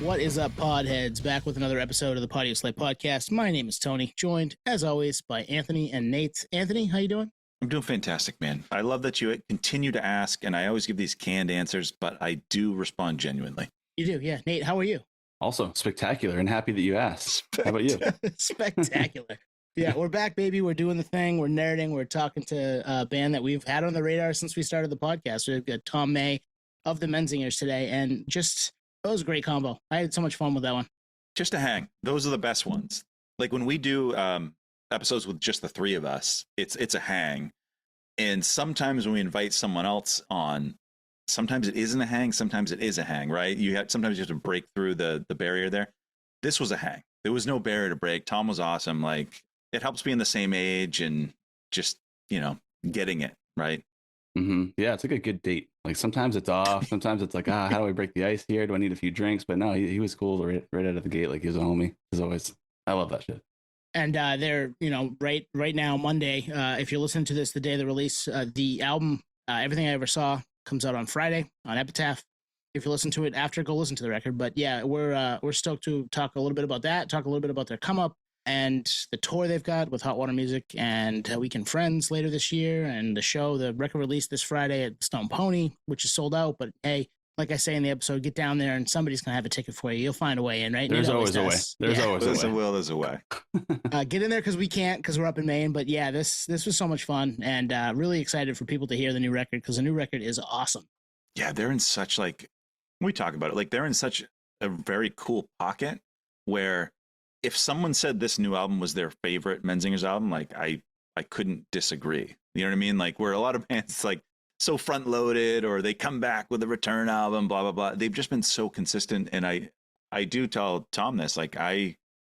What is up, podheads? Back with another episode of the Potty Slay podcast. My name is Tony, joined, as always, by Anthony and Nate. Anthony, how you doing? I'm doing fantastic, man. I love that you continue to ask, and I always give these canned answers, but I do respond genuinely. You do, yeah. Nate, how are you? Also, spectacular, and happy that you asked. How about you? Spectacular. Yeah, we're back, baby. We're doing the thing. We're nerding. We're talking to a band that we've had on the radar since we started the podcast. We've got Tom of The Menzingers today, and just, it was a great combo. I had so much fun with that one. Just a hang. Those are the best ones. Like when we do episodes with just the three of us, it's a hang. And sometimes when we invite someone else on, sometimes it isn't a hang, sometimes it is a hang, right? Sometimes you have to break through the barrier there. This was a hang. There was no barrier to break. Tom was awesome. Like, it helps being the same age and just, getting it, right? Mm-hmm. Yeah, it's like a good date. Like sometimes it's off. Sometimes it's like, how do I break the ice here? Do I need a few drinks? But no, he was cool right out of the gate. Like he was a homie. As always, I love that shit. And they're, right now, Monday, if you're listening to this, the day of the release, the album, Everything I Ever Saw, comes out on Friday on Epitaph. If you listen to it after, go listen to the record. But yeah, we're stoked to talk a little bit about that, talk a little bit about their come up and the tour they've got with Hot Water Music and Weekend Friends later this year, and the record release this Friday at Stone Pony, which is sold out. But hey, like I say in the episode, get down there and somebody's going to have a ticket for you. You'll find a way in, right? There's always a way. There's a way. Get in there because we can't, because we're up in Maine. But yeah, this was so much fun, and really excited for people to hear the new record, because the new record is awesome. Yeah, they're in such, we talk about it, like they're in such a very cool pocket where if someone said this new album was their favorite Menzingers album, like I couldn't disagree. You know what I mean? Like where a lot of bands like so front loaded, or they come back with a return album, blah, blah, blah. They've just been so consistent. And I do tell Tom this, like I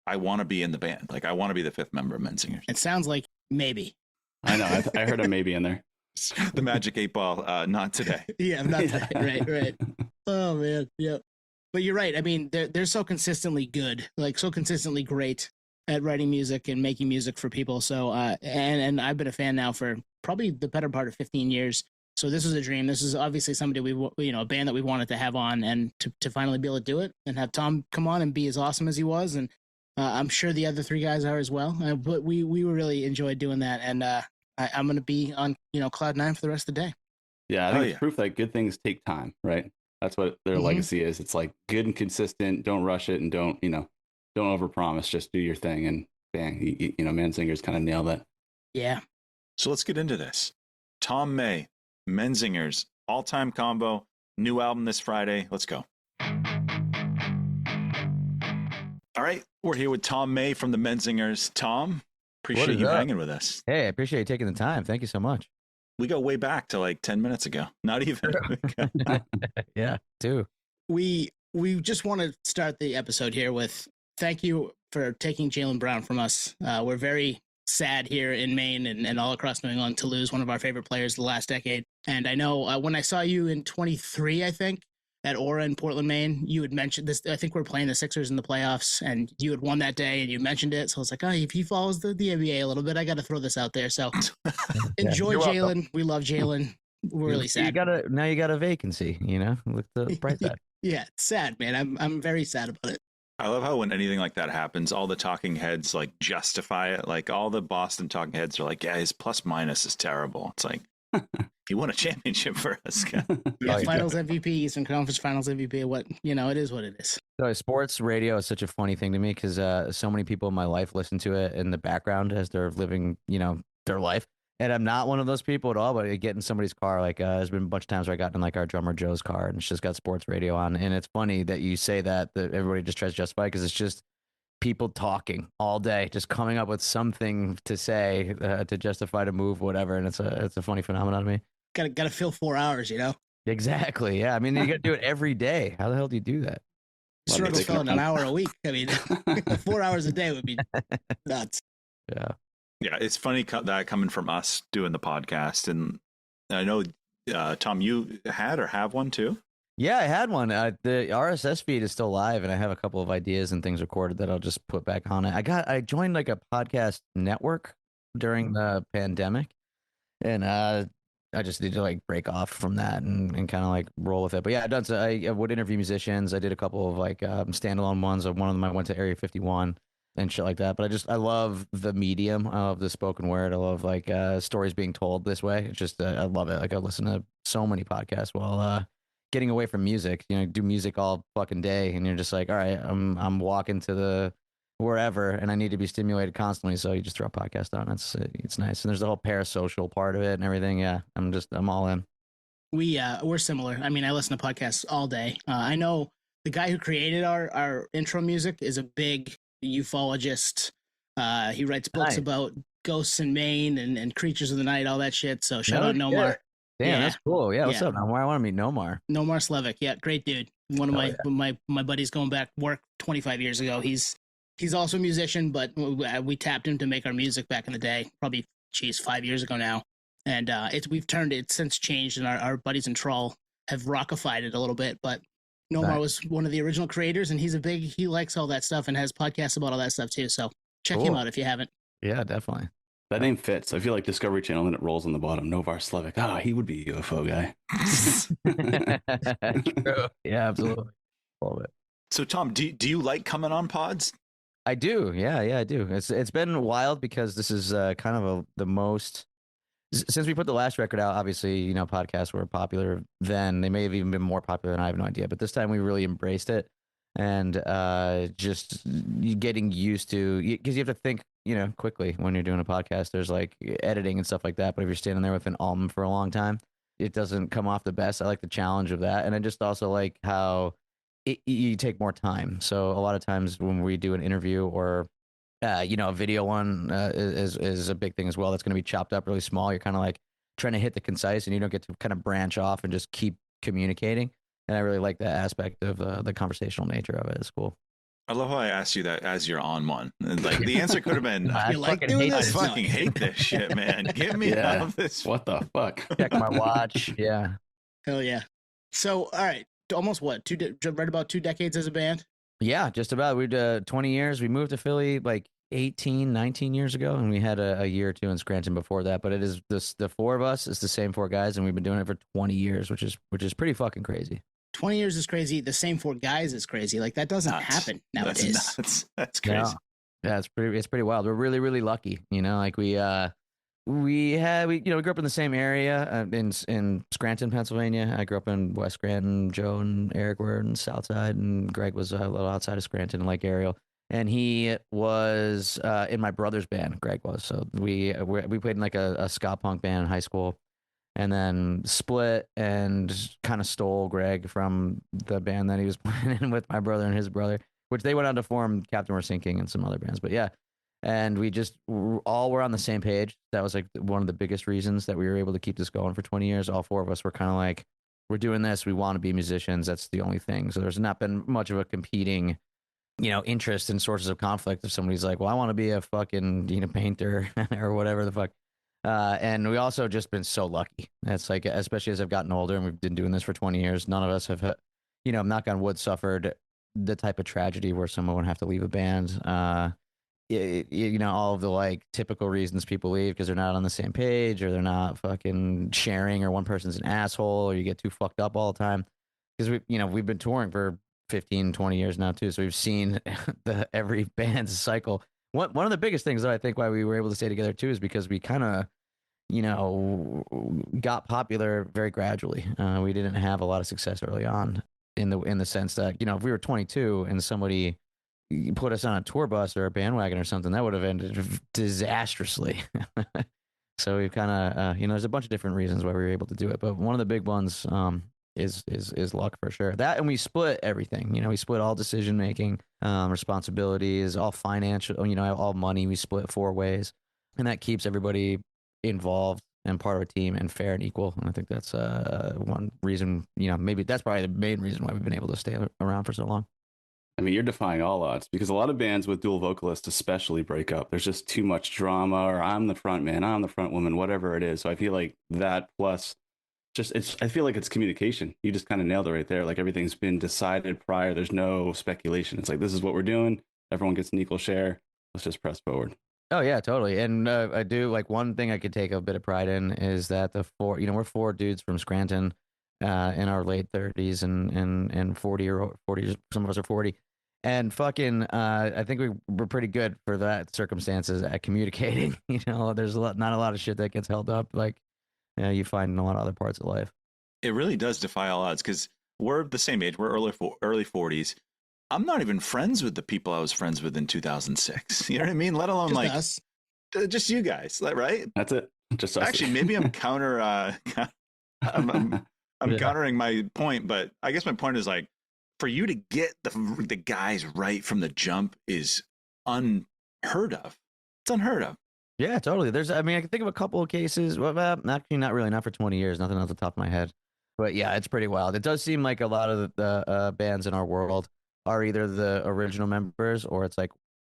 want to be in the band. Like I want to be the fifth member of Menzingers. It sounds like maybe. I know. I heard a maybe in there. The Magic 8 Ball, not today. Yeah, not today. Right. Oh man. Yeah. But you're right. I mean, they're so consistently good, like so consistently great at writing music and making music for people. So, and I've been a fan now for probably the better part of 15 years. So this was a dream. This is obviously somebody a band that we wanted to have on, and to finally be able to do it and have Tom come on and be as awesome as he was. And I'm sure the other three guys are as well. But we really enjoyed doing that. And I'm going to be on, cloud nine for the rest of the day. Yeah. I think it's proof that good things take time, right? That's what their legacy is. It's like good and consistent. Don't rush it, and don't overpromise. Just do your thing, and bang, Menzingers kind of nailed it. Yeah. So let's get into this. Tom May, Menzingers, all-time combo, new album this Friday. Let's go. All right, we're here with Tom May from the Menzingers. Tom, appreciate you hanging with us. Hey, I appreciate you taking the time. Thank you so much. We go way back to like 10 minutes ago. Not even. Yeah, too. We just want to start the episode here with thank you for taking Jaylen Brown from us. We're very sad here in Maine and all across New England to lose one of our favorite players the last decade. And I know when I saw you in 23, I think, at Aura in Portland, Maine, you had mentioned this. I think we're playing the Sixers in the playoffs, and you had won that day, and you mentioned it. So I was like, if he follows the NBA a little bit, I got to throw this out there. So enjoy Jaylen. We love Jaylen. We're really sad. Now you got a vacancy, with the bright side. Yeah, it's sad, man. I'm very sad about it. I love how when anything like that happens, all the talking heads like justify it. Like all the Boston talking heads are like, yeah, his plus minus is terrible. It's like, he won a championship for us. Yeah, Finals MVP, Eastern Conference Finals MVP. It is what it is. So sports radio is such a funny thing to me, because so many people in my life listen to it in the background as they're living, their life. And I'm not one of those people at all, but I get in somebody's car. Like there's been a bunch of times where I got in like our drummer Joe's car, and it's just got sports radio on. And it's funny that you say that everybody just tries to justify, because it's just people talking all day, just coming up with something to say to justify to move, whatever. And it's a funny phenomenon to me. Got to fill 4 hours, Exactly. Yeah. I mean, you got to do it every day. How the hell do you do that? Struggle filling an hour a week. I mean, 4 hours a day would be nuts. Yeah. Yeah, it's funny that coming from us doing the podcast. And I know, Tom, you had or have one too? Yeah, I had one. The RSS feed is still live, and I have a couple of ideas and things recorded that I'll just put back on it. I joined like a podcast network during the pandemic, and I just need to like break off from that and kind of like roll with it. But yeah, I would interview musicians. I did a couple of like standalone ones. One of them I went to Area 51 and shit like that. But I love the medium. I love the spoken word. I love like stories being told this way. It's just I love it. Like I listen to so many podcasts while getting away from music. You know, do music all fucking day, and you're just like, all right, I'm walking to the wherever, and I need to be stimulated constantly. So you just throw a podcast on. It's nice, and there's the whole parasocial part of it and everything. Yeah, I'm all in. We're similar. I mean, I listen to podcasts all day. I know the guy who created our intro music is a big ufologist. He writes books about ghosts in Maine and creatures of the night, all that shit. So shout out Nomar. Damn, that's cool. Yeah, what's up, Nomar? I want to meet Nomar. Nomar Slevik, yeah, great dude. One of my buddies going back work 25 years ago. He's also a musician, but we tapped him to make our music back in the day, probably 5 years ago now. And we've turned it since changed, and our buddies in Trawl have rockified it a little bit. But Nomar was one of the original creators, and he likes all that stuff and has podcasts about all that stuff too. So check him out if you haven't. Yeah, definitely. That name fits. I feel like Discovery Channel, and it rolls on the bottom. Novar Slevik. He would be a UFO guy. True. Yeah, absolutely. Love it. So Tom, do you like coming on pods? I do. Yeah, I do. It's been wild because this is kind of the most since we put the last record out. Obviously, you know, podcasts were popular then. They may have even been more popular than I have no idea. But this time we really embraced it, and just getting used to, because you have to think, you know, quickly when you're doing a podcast. There's like editing and stuff like that. But if you're standing there with an album for a long time, it doesn't come off the best. I like the challenge of that, and I just also like how you take more time. So a lot of times when we do an interview or you know, a video one is a big thing as well. That's going to be chopped up really small. You're kind of like trying to hit the concise, and you don't get to kind of branch off and just keep communicating. And I really like that aspect of the conversational nature of it. It's cool. I love how I asked you that as you're on one. And like the answer could have been, I fucking hate this shit, man. Get me out of this. What the fuck? Check my watch. Yeah. Hell yeah. So, all right. Almost right about 2 decades as a band? Yeah, just about. We did 20 years. We moved to Philly like 18, 19 years ago, and we had a year or two in Scranton before that. But it is the four of us. It's the same four guys, and we've been doing it for 20 years, which is pretty fucking crazy. 20 years is crazy. The same four guys is crazy. Like that doesn't happen nowadays. That's crazy. Yeah, it's pretty wild. We're really, really lucky. You know, like we grew up in the same area in Scranton, Pennsylvania. I grew up in West Scranton. Joe and Eric were in South Side, and Greg was a little outside of Scranton, Lake Ariel. And he was in my brother's band. Greg was. So we played in like a ska punk band in high school, and then split and kind of stole Greg from the band that he was playing in with my brother and his brother, which they went on to form Captain We're Sinking and some other bands. But yeah. And we just all were on the same page. That was like one of the biggest reasons that we were able to keep this going for 20 years. All four of us were kind of like, we're doing this. We want to be musicians. That's the only thing. So there's not been much of a competing, you know, interest in sources of conflict. If somebody's like, well, I want to be a fucking, you know, painter or whatever the fuck. And we also just been so lucky. It's like, especially as I've gotten older and we've been doing this for 20 years, none of us have, you know, knock on wood, suffered the type of tragedy where someone would have to leave a band. You know, all of the like typical reasons people leave because they're not on the same page or they're not fucking sharing or one person's an asshole or you get too fucked up all the time. Because we've been touring for 15, 20 years now too. So we've seen every band's cycle. One of the biggest things that I think why we were able to stay together too is because we kind of, you know, got popular very gradually. We didn't have a lot of success early on in the sense that, you know, if we were 22 and somebody put us on a tour bus or a bandwagon or something, that would have ended disastrously. So we've kind of, you know, there's a bunch of different reasons why we were able to do it, but one of the big ones is luck for sure. That, and we split everything. You know, we split all decision making, responsibilities, all financial. You know, all money. We split 4 ways, and that keeps everybody involved and part of a team and fair and equal. And I think that's one reason. You know, maybe that's probably the main reason why we've been able to stay around for so long. I mean, you're defying all odds because a lot of bands with dual vocalists especially break up. There's just too much drama, or I'm the front man, I'm the front woman, whatever it is. So I feel like that plus I feel like it's communication. You just kind of nailed it right there. Like everything's been decided prior. There's no speculation. It's like, this is what we're doing. Everyone gets an equal share. Let's just press forward. Oh yeah, totally. And I do like one thing I could take a bit of pride in is that we're four dudes from Scranton, in our late 30s and 40, some of us are 40. And fucking, I think we're pretty good for that circumstances at communicating. There's not a lot of shit that gets held up like you find in a lot of other parts of life. It really does defy all odds because we're the same age. We're early 40s. I'm not even friends with the people I was friends with in 2006. You know what I mean? Let alone Just like us. just you guys, right? That's it. Just us. Actually, maybe I'm I'm countering my point, but I guess my point is like for you to get the guys right from the jump is unheard of. It's unheard of. Yeah, totally. I can think of a couple of cases. Well, actually, not really. Not for 20 years. Nothing off the top of my head. But yeah, it's pretty wild. It does seem like a lot of the bands in our world are either the original members or it's like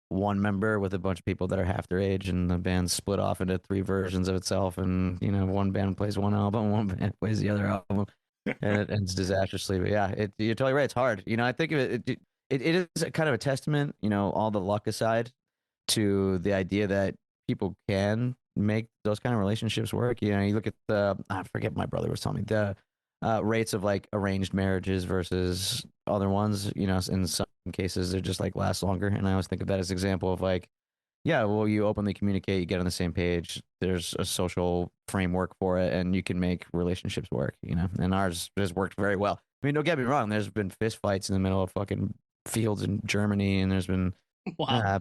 one member with a bunch of people that are half their age, and the band's split off into three versions of itself. And one band plays one album, one band plays the other album, and it ends disastrously. But yeah, you're totally right. It's hard. I think of it is a kind of a testament, all the luck aside, to the idea that people can make those kind of relationships work. You look at I forget, my brother was telling me the rates of like arranged marriages versus other ones. In some cases they just like last longer, and I always think of that as an example of like, yeah, well, you openly communicate, you get on the same page, there's a social framework for it, and you can make relationships work. And ours has worked very well. Don't get me wrong, there's been fist fights in the middle of fucking fields in Germany, and there's been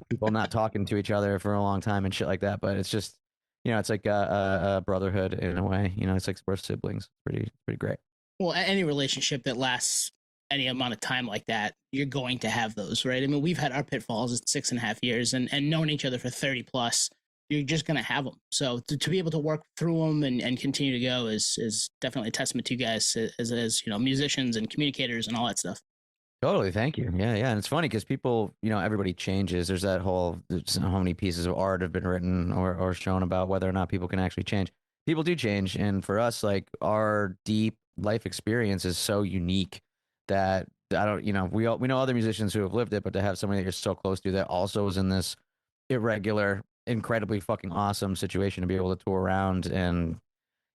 people not talking to each other for a long time and shit like that, but it's just it's like a brotherhood in a way. It's like we're siblings. Pretty great. Well, any relationship that lasts any amount of time like that, you're going to have those, right? We've had our pitfalls at 6.5 years and known each other for 30 plus. You're just going to have them. So to be able to work through them and continue to go is definitely a testament to you guys as musicians and communicators and all that stuff. Totally. Thank you. Yeah. And it's funny because people, everybody changes. There's that whole, how many pieces of art have been written or shown about whether or not people can actually change. People do change. And for us, like our deep life experience is so unique that I don't, we know other musicians who have lived it, but to have somebody that you're so close to that also is in this irregular, incredibly fucking awesome situation to be able to tour around and,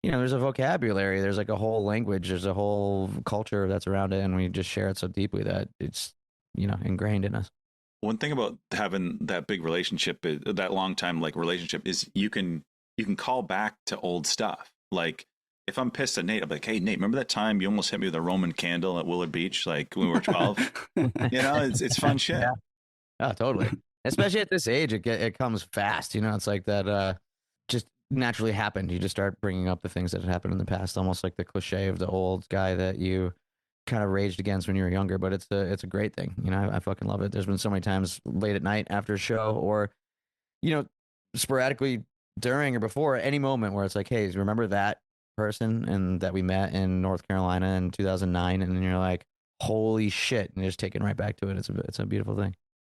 there's a vocabulary, there's like a whole language, there's a whole culture that's around it, and we just share it so deeply that it's, ingrained in us. One thing about having that big relationship, that long time like relationship, is you can call back to old stuff. Like if I'm pissed at Nate, I'm like, hey Nate, remember that time you almost hit me with a Roman candle at Willard Beach, like when we were 12? It's fun shit. Yeah. Oh, totally. Especially at this age, it comes fast. It's like that. Just naturally happened. You just start bringing up the things that had happened in the past, almost like the cliche of the old guy that you kind of raged against when you were younger. But it's a great thing. I fucking love it. There's been so many times late at night after a show, or sporadically during or before any moment where it's like, hey, remember that person and that we met in North Carolina in 2009, and then you're like, holy shit, and you're just taken right back to it. It's a beautiful thing.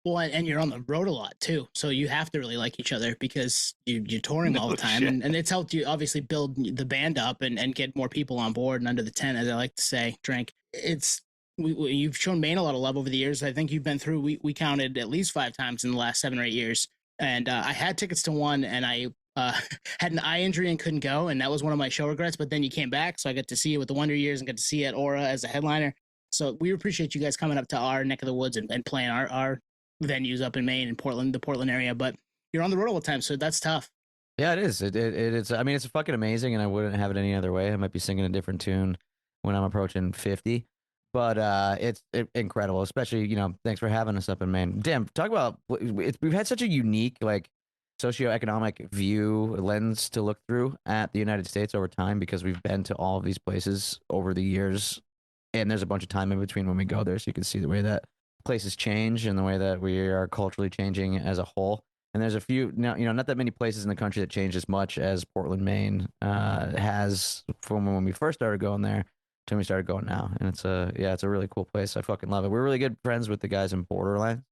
Well, and you're on the road a lot too, so you have to really like each other because you're touring all the time, and it's helped you obviously build the band up and get more people on board and under the tent, as I like to say. Drink. You've shown Maine a lot of love over the years. I think you've been through. We counted at least 5 times in the last 7 or 8 years, and I had tickets to one, and I had an eye injury and couldn't go, and that was one of my show regrets. But then you came back, so I got to see you with the Wonder Years and got to see you at Aura as a headliner. So we appreciate you guys coming up to our neck of the woods and playing our venues up in Maine and Portland, the Portland area, but you're on the road all the time, so that's tough. Yeah, it is. It's. It's fucking amazing, and I wouldn't have it any other way. I might be singing a different tune when I'm approaching 50, but it's incredible. Especially, thanks for having us up in Maine. Damn, talk about we've had such a unique like socioeconomic lens to look through at the United States over time because we've been to all of these places over the years, and there's a bunch of time in between when we go there, so you can see the way that places change and the way that we are culturally changing as a whole. And there's a few now, not that many places in the country that change as much as Portland, Maine has from when we first started going there to when we started going now. And it's a really cool place. I fucking love it. We're really good friends with the guys in Borderline.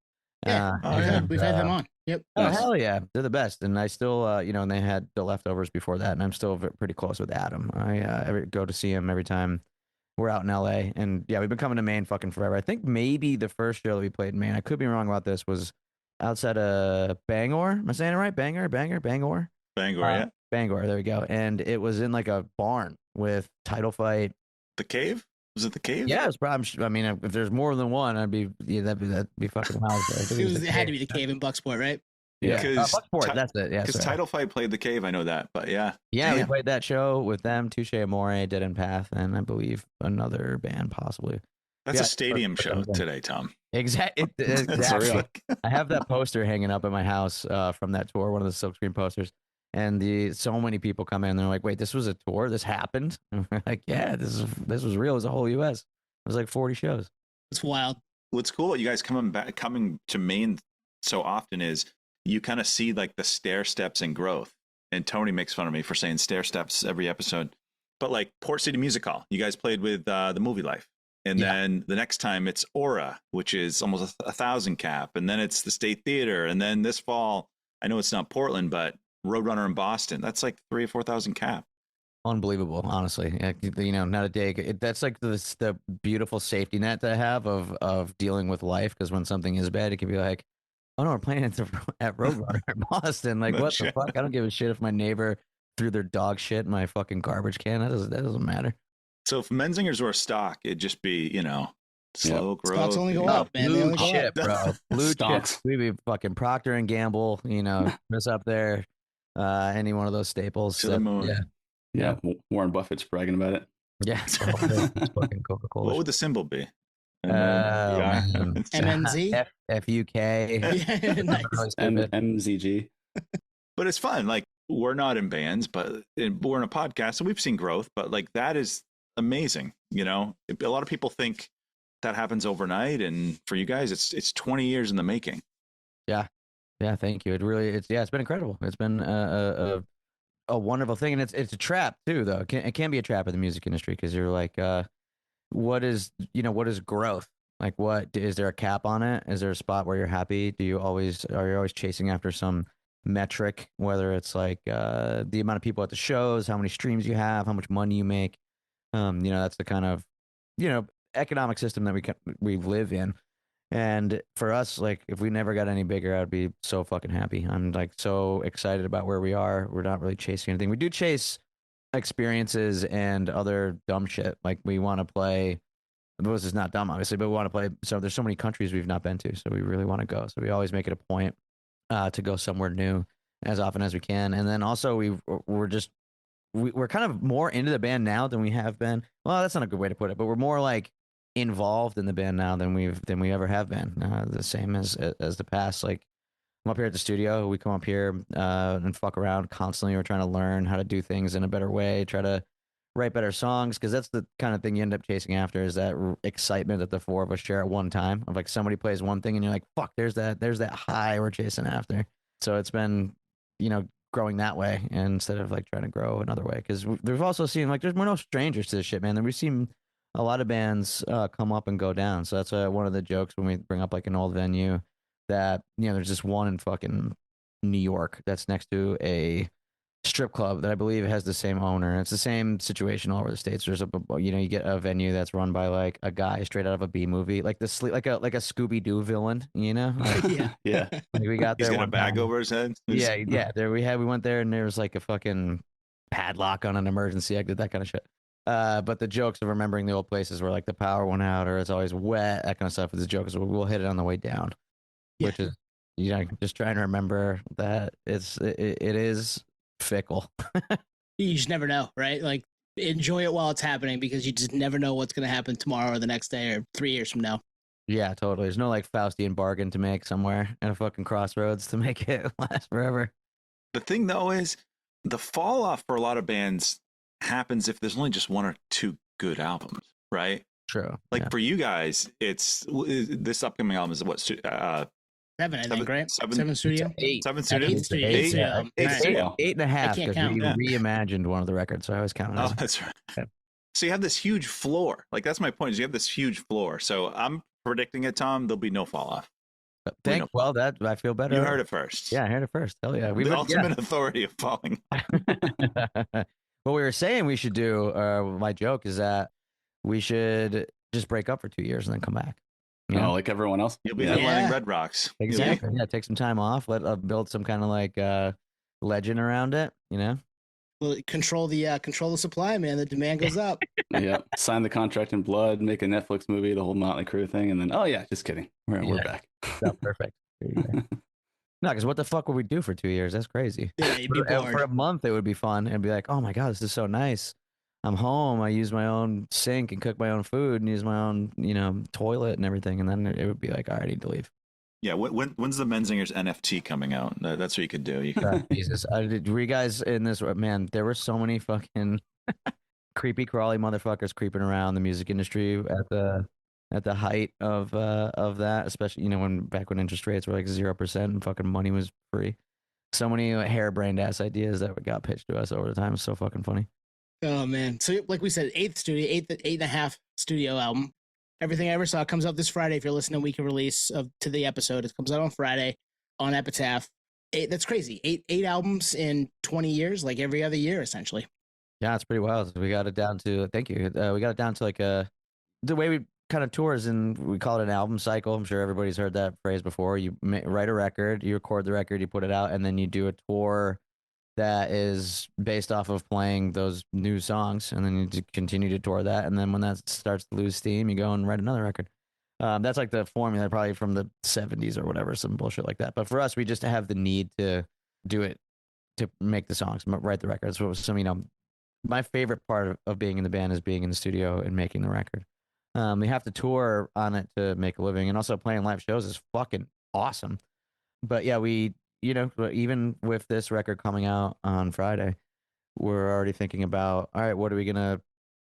Yeah, we've had them on. Yep. Oh, hell yeah. They're the best. And I still, and they had the Leftovers before that. And I'm still pretty close with Adam. I go to see him every time we're out in LA, and yeah, we've been coming to Maine fucking forever. I think maybe the first show that we played in Maine, I could be wrong about this, was outside of Bangor. Am I saying it right? Bangor. Bangor, yeah. Bangor. There we go. And it was in like a barn with Title Fight. The Cave? Was it the Cave? Yeah, it's probably. I mean, if there's more than one, that'd be fucking wild. It had to be the Cave in Bucksport, right? Yeah, Bucksport. That's it. Yeah, because Title Fight played the Cave. I know that, but yeah. Yeah, we played that show with them, Touche Amore, Dead End Path, and I believe another band possibly. That's a stadium show today, Tom. Exactly. I have that poster hanging up at my house from that tour, one of the silkscreen posters. And so many people come in and they're like, wait, this was a tour? This happened? And we're like, yeah, this was real. It was the whole US. It was like 40 shows. It's wild. What's cool, you guys coming to Maine so often is you kind of see like the stair steps and growth. And Tony makes fun of me for saying stair steps every episode. But like Port City Music Hall, you guys played with the Movie Life. And then the next time it's Aura, which is almost 1,000 cap. And then it's the State Theater. And then this fall, I know it's not Portland, but Roadrunner in Boston. That's like 3,000 or 4,000 cap. Unbelievable, honestly. You know, not a day. That's like the beautiful safety net that I have of dealing with life. Because when something is bad, it can be like, oh no, we're playing at Roadrunner in Boston. Like, what the fuck? I don't give a shit if my neighbor threw their dog shit in my fucking garbage can. That doesn't matter. So if Menzingers were a stock, it'd just be, slow growth. Stocks only go up, man. Blue chip, bro. Blue chips. We'd be fucking Procter and Gamble, just up there. Any one of those staples. To the moon. Yeah. Warren Buffett's bragging about it. Yeah. Fucking Coca-Cola. What would the symbol be? MNZ? FUK. Nice. MZG. But it's fun. Like, we're not in bands, but we're in a podcast, so we've seen growth. But like, that is amazing. A lot of people think that happens overnight, and for you guys, it's 20 years in the making. Yeah. Thank you. It's been incredible. It's been a wonderful thing, and it's a trap too, though. It can be a trap in the music industry because you're like, what is growth? Like, what is there a cap on it? Is there a spot where you're happy? Are you always chasing after some metric, whether it's like the amount of people at the shows, how many streams you have, how much money you make? That's the kind of economic system that we live in. And for us, like, if we never got any bigger, I'd be so fucking happy. I'm like so excited about where we are. We're not really chasing anything. We do chase experiences and other dumb shit. Like, we want to play. This is not dumb, obviously, but we want to play. So there's so many countries we've not been to, so we really want to go. So we always make it a point to go somewhere new as often as we can. And then also we're kind of more into the band now than we have been. Well, that's not a good way to put it, but we're more like involved in the band now than we ever have been. The same as the past. Like, I'm up here at the studio. We come up here and fuck around constantly. We're trying to learn how to do things in a better way, try to write better songs, because that's the kind of thing you end up chasing after, is that excitement that the four of us share at one time. Of like, somebody plays one thing and you're like, fuck, there's that high we're chasing after. So it's been, growing that way instead of like trying to grow another way. Because we've also seen, like, we're no strangers to this shit, man. We've seen a lot of bands come up and go down. So that's one of the jokes when we bring up like an old venue that, there's this one in fucking New York that's next to a strip club that I believe has the same owner. It's the same situation all over the States. There's you get a venue that's run by like a guy straight out of a B movie, like like a Scooby-Doo villain, Like, yeah. Like, we got there. He's got a bag over his head. Yeah. There we went there, and there was like a fucking padlock on an emergency exit, that kind of shit. But the jokes of remembering the old places where like the power went out or it's always wet, that kind of stuff, is the joke. So we'll hit it on the way down, which is just trying to remember that it is fickle. You just never know, right? Like, enjoy it while it's happening, because you just never know what's going to happen tomorrow or the next day or 3 years from now. Yeah, totally. There's no like Faustian bargain to make somewhere at a fucking crossroads to make it last forever. The thing though is the fall off for a lot of bands happens if there's only just one or two good albums, right? True. Like, for you guys, it's this upcoming album is what? 7, I think, right? 7 studio? 8. 7 studio? 8 studio. 8 studio. studio. 8.5, because we count. reimagined one of the records, so I always count it. Oh, that's right. Yeah. So you have this huge floor. Like, that's my point, is you have this huge floor. So I'm predicting it, Tom, there'll be no fall off. Well, that I feel better. You heard it first. Yeah, I heard it first. Hell yeah. The ultimate authority of falling. What we were saying we should do, my joke is that we should just break up for 2 years and then come back. You know? like everyone else. You'll be Yeah. headlining Red Rocks. Exactly. Yeah, take some time off. Let build some kind of like legend around it. You know. Well, control the supply, man. The demand goes up. Yeah. Sign the contract in blood, make a Netflix movie, the whole Motley Crue thing, and then just kidding. We're back. That's perfect. No, because what the fuck would we do for 2 years? That's crazy. Yeah, you'd be bored. For a month, it would be fun and be like, oh my god, this is so nice. I'm home. I use my own sink and cook my own food and use my own, toilet and everything. And then it would be like, I need to leave. Yeah, when's the Menzingers NFT coming out? That's what you could do. You could... Jesus, were you guys in this? Man, there were so many fucking creepy crawly motherfuckers creeping around the music industry at the height of that, especially when interest rates were like 0% and fucking money was free. So many harebrained ass ideas that got pitched to us over the time. It's so fucking funny. Oh man! So like we said, eight and a half studio album. Everything I Ever Saw comes out this Friday. If you're listening, week of release to the episode, it comes out on Friday on Epitaph. That's crazy. Eight albums in 20 years, like every other year, essentially. Yeah, it's pretty wild. We got it down to thank you. We got it down to like the way we kind of tours, and we call it an album cycle. I'm sure everybody's heard that phrase before. You write a record, you record the record, you put it out, and then you do a tour that is based off of playing those new songs, and then you continue to tour that, and then when that starts to lose steam, you go and write another record. That's like the formula probably from the 70s or whatever, some bullshit like that. But for us, we just have the need to do it, to make the songs, write the records. So my favorite part of being in the band is being in the studio and making the record. We have to tour on it to make a living, and also playing live shows is fucking awesome. But yeah, even with this record coming out on Friday, we're already thinking about, all right, what are we gonna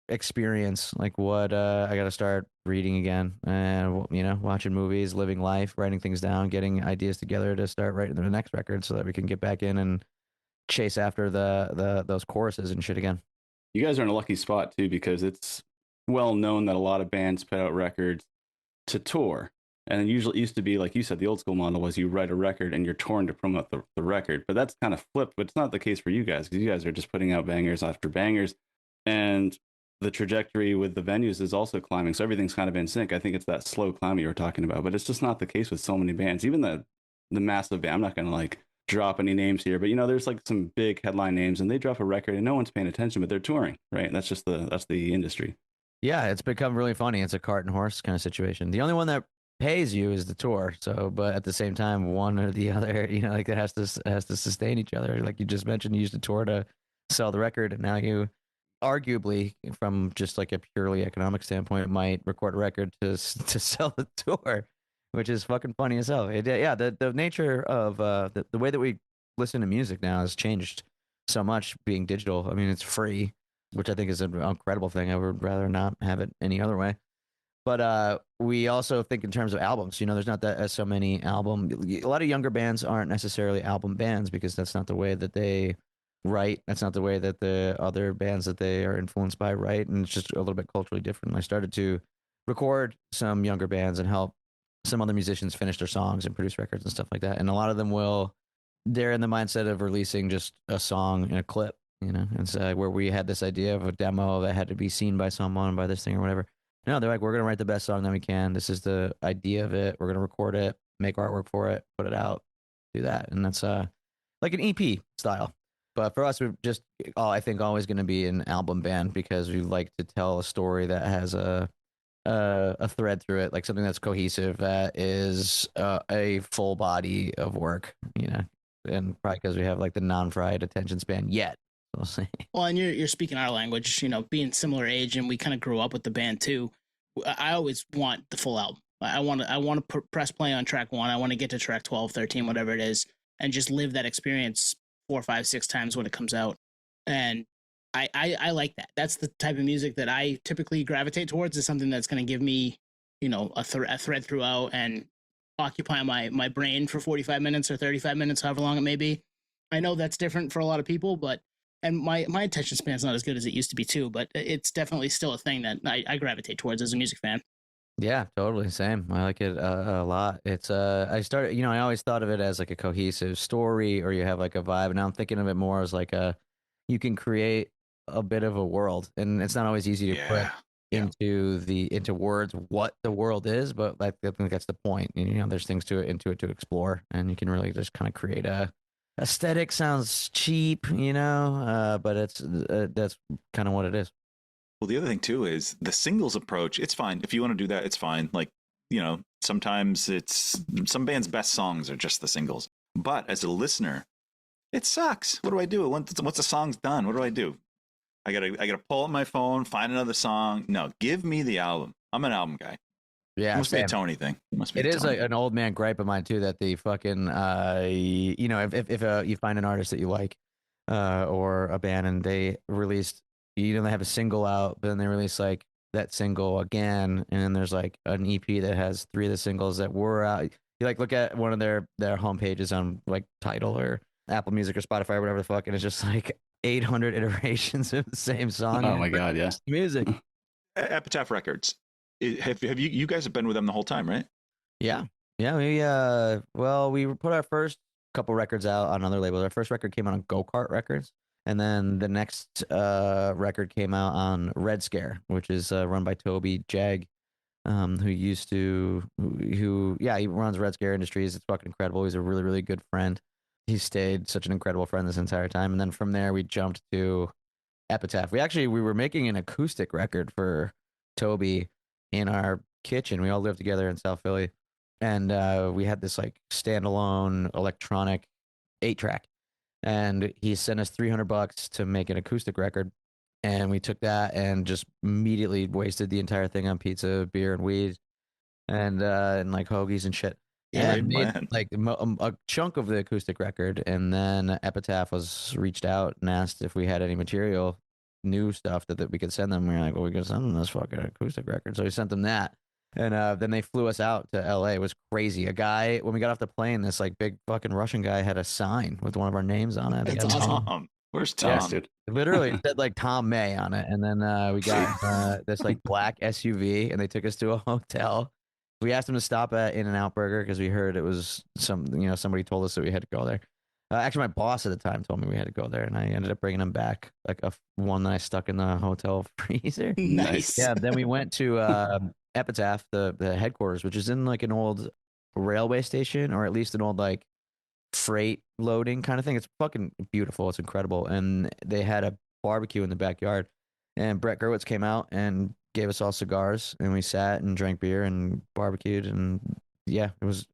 experience? Like, what I got to start reading again, and watching movies, living life, writing things down, getting ideas together to start writing the next record, so that we can get back in and chase after those choruses and shit again. You guys are in a lucky spot too, because it's well known that a lot of bands put out records to tour. And usually it used to be, like you said, the old school model was you write a record and you're touring to promote the record. But that's kind of flipped, but it's not the case for you guys, because you guys are just putting out bangers after bangers. And the trajectory with the venues is also climbing. So everything's kind of in sync. I think it's that slow climb you were talking about, but it's just not the case with so many bands. Even the massive band, I'm not going to like drop any names here, but there's like some big headline names and they drop a record and no one's paying attention, but they're touring, right? That's just that's the industry. Yeah, it's become really funny. It's a cart and horse kind of situation. The only one that pays you is the tour. So, but at the same time, one or the other, like it has to sustain each other. Like you just mentioned, you used the tour to sell the record, and now you, arguably, from just like a purely economic standpoint, might record a record to sell the tour, which is fucking funny as hell. The nature of the way that we listen to music now has changed so much. Being digital, I mean, it's free, which I think is an incredible thing. I would rather not have it any other way. But we also think in terms of albums. There's not so many A lot of younger bands aren't necessarily album bands, because that's not the way that they write. That's not the way that the other bands that they are influenced by write, and it's just a little bit culturally different. I started to record some younger bands and help some other musicians finish their songs and produce records and stuff like that. And a lot of them they're in the mindset of releasing just a song in a clip, and so where we had this idea of a demo that had to be seen by someone, by this thing or whatever. No, they're like, we're going to write the best song that we can. This is the idea of it. We're going to record it, make artwork for it, put it out, do that. And that's like an EP style. But for us, we're just, I think, always going to be an album band, because we like to tell a story that has a thread through it, like something that's cohesive, that is a full body of work, and probably because we have like the non-fried attention span yet. We'll see. Well, and you're speaking our language, being similar age, and we kind of grew up with the band too. I always want the full album. I want to press play on track 1. I want to get to track 12, 13, whatever it is, and just live that experience 4, 5, 6 times when it comes out. And I like that. That's the type of music that I typically gravitate towards, is something that's going to give me, a thread throughout and occupy my brain for 45 minutes or 35 minutes, however long it may be. I know that's different for a lot of people, and my attention span is not as good as it used to be too, but it's definitely still a thing that I gravitate towards as a music fan. Yeah, totally. Same. I like it a lot. It's I started, I always thought of it as like a cohesive story, or you have like a vibe. And now I'm thinking of it more as like you can create a bit of a world, and it's not always easy to put into words what the world is, but I think that's the point. You know, there's things to explore, and you can really just kind of create a aesthetic. Sounds cheap, you know, but it's that's kind of what it is. Well, the other thing too is the singles approach. It's fine if you want to do that. It's fine. Like, you know, sometimes some bands' best songs are just the singles. But as a listener, it sucks. What do I do? Once the song's done, what do I do? I gotta pull up my phone, find another song. No, give me the album. I'm an album guy. Yeah, it must be a Tony thing. It is like an old man gripe of mine too, that the fucking you know, if you find an artist that you like or a band and they released, you know, they have a single out, but then they release like that single again, and then there's like an EP that has 3 of the singles that were out. You like look at one of their homepages on like Tidal or Apple Music or Spotify or whatever the fuck, and it's just like 800 iterations of the same song. Oh my god, yeah. Music. Epitaph Records. Have you guys have been with them the whole time, right? Yeah. We we put our first couple records out on other labels. Our first record came out on Go Kart Records, and then the next record came out on Red Scare, which is run by Toby Jag, he runs Red Scare Industries. It's fucking incredible. He's a really, really good friend. He stayed such an incredible friend this entire time. And then from there, we jumped to Epitaph. We were making an acoustic record for Toby in our kitchen. We all lived together in South Philly. And we had this like standalone electronic 8-track. And he sent us $300 to make an acoustic record. And we took that and just immediately wasted the entire thing on pizza, beer, and weed, and like hoagies and shit. Yeah, and made like a chunk of the acoustic record, and then Epitaph reached out and asked if we had any material, new stuff that we could send them. We were like, well, we could send them this fucking acoustic record. So we sent them that, and then they flew us out to L.A. It was crazy. A guy, when we got off the plane, this like big fucking Russian guy had a sign with one of our names on it. That's awesome. Tom. Where's Tom? Yes, dude. Literally, it said like Tom May on it, and then we got this like black SUV, and they took us to a hotel. We asked them to stop at In-N-Out Burger because we heard it was somebody told us that we had to go there. Actually, my boss at the time told me we had to go there, and I ended up bringing him back like one that I stuck in the hotel freezer. Nice. Yeah. Then we went to Epitaph, the headquarters, which is in like an old railway station, or at least an old like freight loading kind of thing. It's fucking beautiful. It's incredible. And they had a barbecue in the backyard, and Brett Gerwitz came out and gave us all cigars, and we sat and drank beer and barbecued. And yeah, it was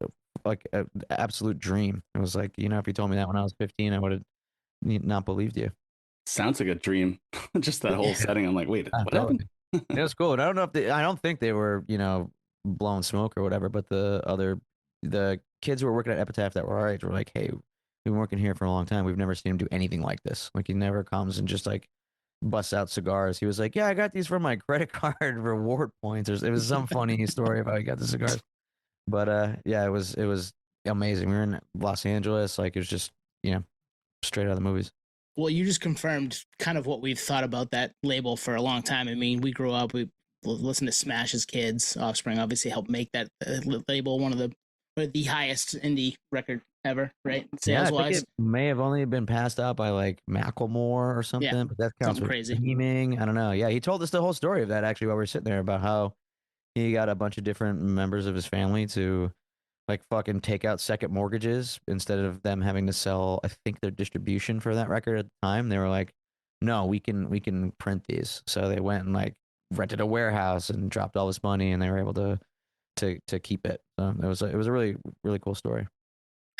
like an absolute dream. It was like, you know, if you told me that when I was 15, I would have not believed you. Sounds like a dream. Just that whole setting. I'm like, wait, what happened? It was cool. And I don't think they were, you know, blowing smoke or whatever, but the kids who were working at Epitaph that were our age were like, hey, we've been working here for a long time. We've never seen him do anything like this. Like, he never comes and just like busts out cigars. He was like, yeah, I got these from my credit card reward points. It was some funny story about how he got the cigars. But yeah, it was amazing. We were in Los Angeles. Like, it was just, you know, straight out of the movies. Well, you just confirmed kind of what we've thought about that label for a long time. I mean, we grew up, we listened to Smash as kids. Offspring obviously helped make that label one of the highest indie record ever, right? Sales wise, it may have only been passed out by like Macklemore or something, but that counts for crazy. Streaming. I don't know. Yeah, he told us the whole story of that actually while we were sitting there, about how he got a bunch of different members of his family to like fucking take out second mortgages instead of them having to sell, I think, their distribution for that record at the time. They were like, no, we can print these. So they went and like rented a warehouse and dropped all this money, and they were able to keep it. So it was a really, really cool story.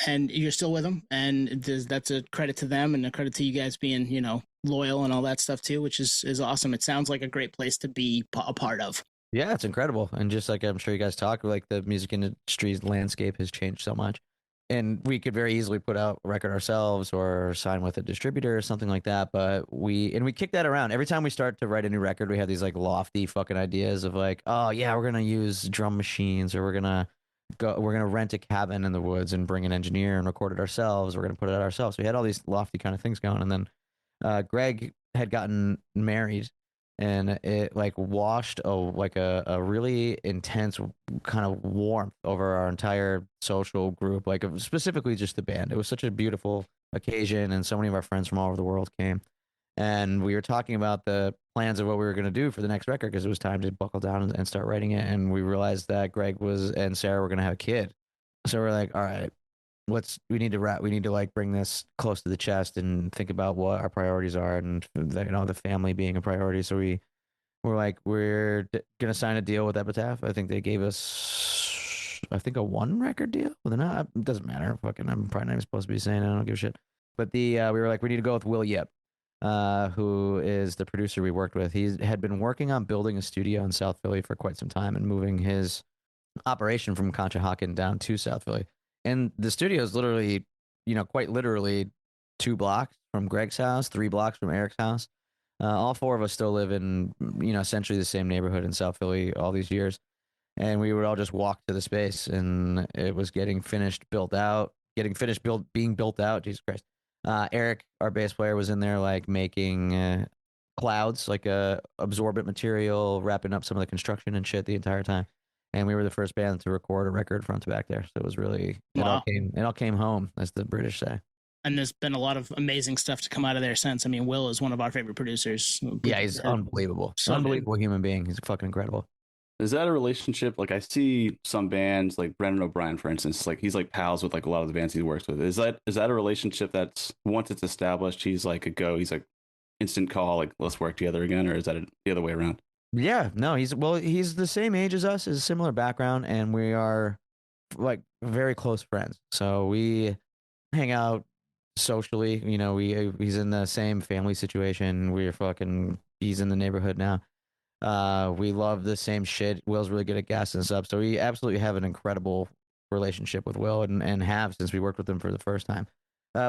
And you're still with them, and that's a credit to them and a credit to you guys being, you know, loyal and all that stuff too, which is awesome. It sounds like a great place to be a part of. Yeah, it's incredible. And just like I'm sure you guys talk, like the music industry's landscape has changed so much. And we could very easily put out a record ourselves or sign with a distributor or something like that. But we kick that around. Every time we start to write a new record, we have these like lofty fucking ideas of like, oh yeah, we're going to use drum machines, or we're going to rent a cabin in the woods and bring an engineer and record it ourselves. We're going to put it out ourselves. So we had all these lofty kind of things going. And then Greg had gotten married, and it like washed a really intense kind of warmth over our entire social group, like specifically just the band. It was such a beautiful occasion, and so many of our friends from all over the world came, and we were talking about the plans of what we were going to do for the next record because it was time to buckle down and start writing it. And we realized that Greg and Sarah were going to have a kid. So we're like, all right, we need to like bring this close to the chest and think about what our priorities are and the family being a priority. So we're like, we're going to sign a deal with Epitaph. I think they gave us, a 1-record deal. Well, they're not, it doesn't matter. Fucking, I'm probably not even supposed to be saying it. I don't give a shit. But we were like, we need to go with Will Yip, who is the producer we worked with. He had been working on building a studio in South Philly for quite some time and moving his operation from Conshohocken down to South Philly. And the studio is literally, quite literally 2 blocks from Greg's house, 3 blocks from Eric's house. All 4 of us still live in, essentially the same neighborhood in South Philly all these years. And we would all just walk to the space, and it was getting finished, being built out. Jesus Christ. Eric, our bass player, was in there like making clouds, like absorbent material, wrapping up some of the construction and shit the entire time. And we were the first band to record a record front to back there. So it was really, wow. it all came home, as the British say. And there's been a lot of amazing stuff to come out of there since. I mean, Will is one of our favorite producers. Yeah, he's unbelievable. So unbelievable human being. He's fucking incredible. Is that a relationship? Like I see some bands like Brendan O'Brien, for instance, like he's like pals with like a lot of the bands he works with. Is that a relationship that's once it's established, he's like a go, he's like instant call, like let's work together again, or is that the other way around? Yeah, no, he's the same age as us, is a similar background, and we are like very close friends. So we hang out socially, he's in the same family situation. He's in the neighborhood now. We love the same shit. Will's really good at gassing us up. So we absolutely have an incredible relationship with Will and have since we worked with him for the first time.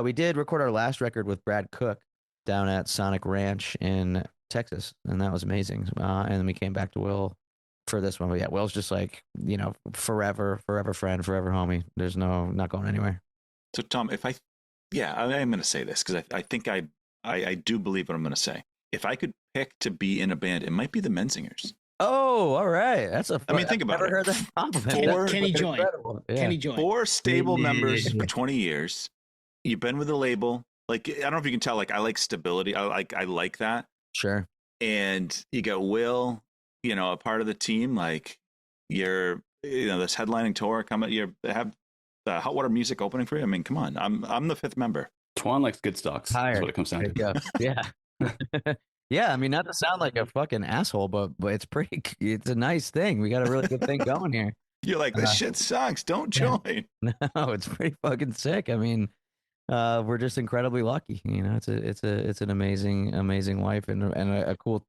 We did record our last record with Brad Cook down at Sonic Ranch in Texas, and that was amazing. And then we came back to Will for this one. But yeah, Will's just like, forever friend, forever homie. There's not going anywhere. So Tom, I'm going to say this because I think I do believe what I'm going to say. If I could pick to be in a band, it might be the Menzingers. Oh, all right. Think about it. Heard that compliment. Can he join? Yeah. Can he join? 4 stable members for 20 years. You've been with the label. Like, I don't know if you can tell, like, I like stability. I like that. Sure. And you got Will, a part of the team. Like, you're, this headlining tour coming. You have the Hot Water Music opening for you. I mean, come on. I'm the 5th member. Twan likes good stocks. That's what it comes down to. Yeah. Yeah, I mean, not to sound like a fucking asshole, but it's a nice thing. We got a really good thing going here. You're like, this shit sucks. Don't join. No, it's pretty fucking sick. I mean, we're just incredibly lucky. It's an amazing life and a cool.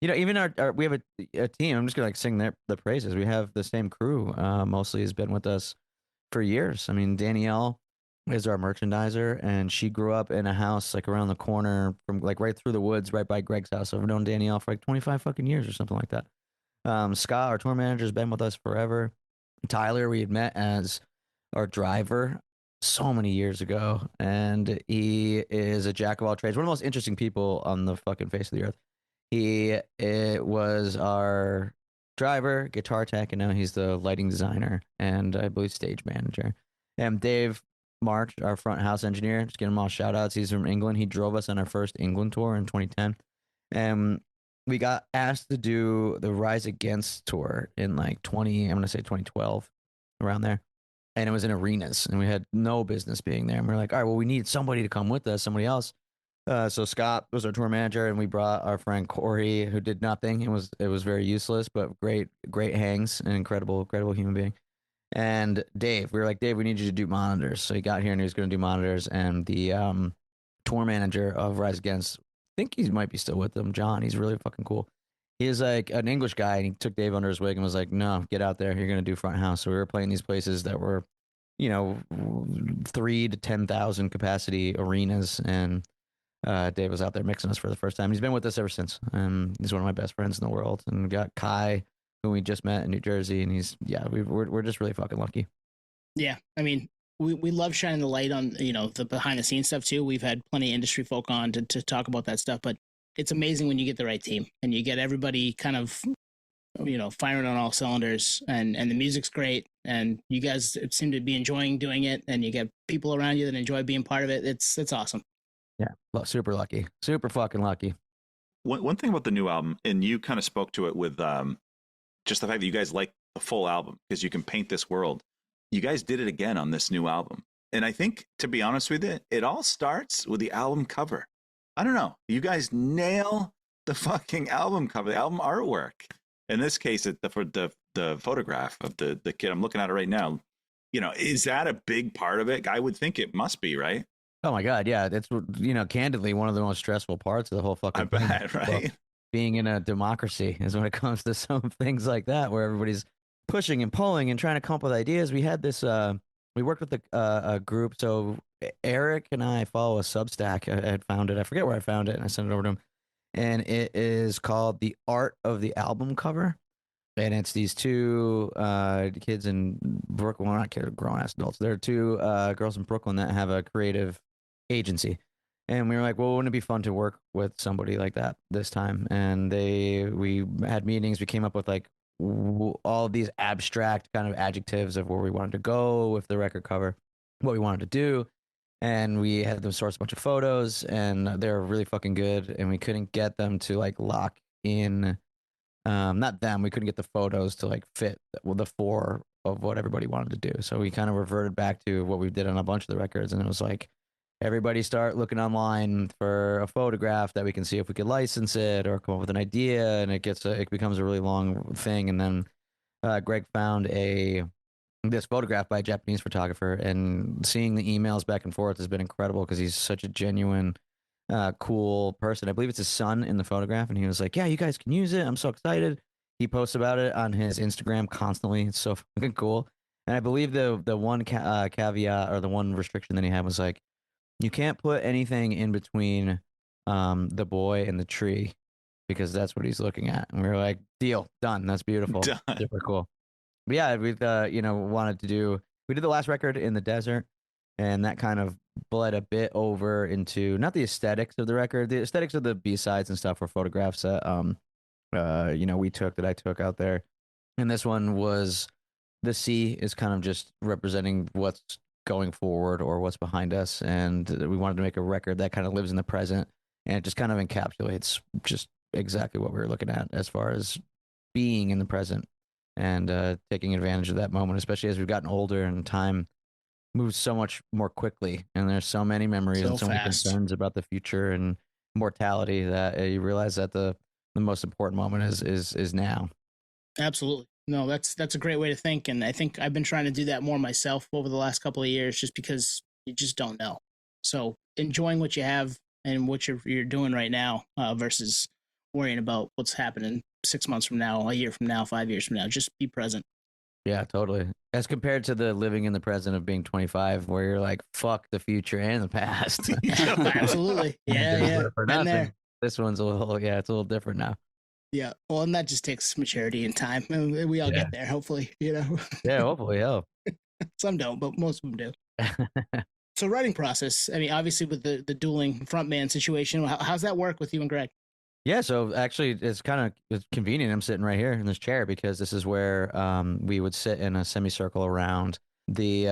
Even we have a team. I'm just gonna sing the praises. We have the same crew. Mostly has been with us for years. I mean, Danielle is our merchandiser, and she grew up in a house like around the corner from like right through the woods, right by Greg's house. I've known Danielle for like 25 fucking years or something like that. Scott, our tour manager, has been with us forever. Tyler, we had met as our driver so many years ago, and he is a jack of all trades. One of the most interesting people on the fucking face of the earth. He was our driver, guitar tech, and now he's the lighting designer and I believe stage manager. And Dave March, our front house engineer, just giving him all shout outs. He's from England. He drove us on our first England tour in 2010. And we got asked to do the Rise Against tour in like 2012, around there. And it was in arenas, and we had no business being there. And we were like, all right, well, we need somebody to come with us, somebody else. So Scott was our tour manager, and we brought our friend Corey, who did nothing. It was very useless, but great hangs, an incredible human being. And Dave, we were like, Dave, we need you to do monitors. So he got here and he was going to do monitors. And the tour manager of Rise Against, I think he might be still with them, John. He's really fucking cool. He's like an English guy, and he took Dave under his wing and was like, no, get out there. You're going to do front house. So we were playing these places that were, 3 to 10,000 capacity arenas. And Dave was out there mixing us for the first time. He's been with us ever since. He's one of my best friends in the world. And we got Kai, who we just met in New Jersey, and we're just really fucking lucky. Yeah, I mean, we love shining the light on the behind the scenes stuff too. We've had plenty of industry folk on to talk about that stuff, but it's amazing when you get the right team and you get everybody kind of firing on all cylinders, and the music's great, and you guys seem to be enjoying doing it, and you get people around you that enjoy being part of it. It's awesome. Yeah, super lucky, super fucking lucky. One thing about the new album, and you kind of spoke to it with just the fact that you guys like the full album because you can paint this world. You guys did it again on this new album. And I think, to be honest with you, it all starts with the album cover. I don't know. You guys nail the fucking album cover, the album artwork. In this case, for the photograph of the kid, I'm looking at it right now. You know, is that a big part of it? I would think it must be, right? Oh my God, yeah. It's, you know, candidly, one of the most stressful parts of the whole fucking I bet, thing. right? Well, being in a democracy is when it comes to some things like that, where everybody's pushing and pulling and trying to come up with ideas. We had this, we worked with a group. So Eric and I follow a Substack. I had found it. I forget where I found it, and I sent it over to him. And it is called The Art of the Album Cover. And it's these two kids in Brooklyn, well, not kids, grown ass adults. There are two girls in Brooklyn that have a creative agency. And we were like, well, wouldn't it be fun to work with somebody like that this time? And we had meetings. We came up with like all of these abstract kind of adjectives of where we wanted to go with the record cover, what we wanted to do. And we had them source a bunch of photos, and they're really fucking good. And we couldn't get them to like lock in, not them, we couldn't get the photos to like fit the four of what everybody wanted to do. So we kind of reverted back to what we did on a bunch of the records. And it was like, everybody start looking online for a photograph that we can see if we could license it or come up with an idea. And it becomes a really long thing. And then Greg found this photograph by a Japanese photographer, and seeing the emails back and forth has been incredible because he's such a genuine, cool person. I believe it's his son in the photograph, and he was like, yeah, you guys can use it. I'm so excited. He posts about it on his Instagram constantly. It's so fucking cool. And I believe the one caveat or the one restriction that he had was like, you can't put anything in between the boy and the tree because that's what he's looking at. And we were like, deal, done. That's beautiful. Done. Super cool. But yeah, we've wanted to do. We did the last record in the desert, and that kind of bled a bit over into not the aesthetics of the record. The aesthetics of the B-sides and stuff were photographs that I took out there, and this one was the sea is kind of just representing what's going forward or what's behind us, and we wanted to make a record that kind of lives in the present, and it just kind of encapsulates just exactly what we were looking at as far as being in the present. And taking advantage of that moment, especially as we've gotten older and time moves so much more quickly. And there's so many memories and so many concerns about the future and mortality that you realize that the most important moment is now. Absolutely. No, that's a great way to think. And I think I've been trying to do that more myself over the last couple of years, just because you just don't know. So enjoying what you have and what you're doing right now versus worrying about what's happening 6 months from now, a year from now, 5 years from now. Just be present. Yeah, totally. As compared to the living in the present of being 25, where you're like, fuck the future and the past. Absolutely. Yeah. For nothing. This one's it's a little different now. Yeah. Well, and that just takes maturity and time. And we all get there, hopefully, Yeah, hopefully, hell. Some don't, but most of them do. So writing process, I mean, obviously with the dueling frontman situation, how's that work with you and Greg? Yeah, so actually it's convenient. I'm sitting right here in this chair because this is where we would sit in a semicircle around the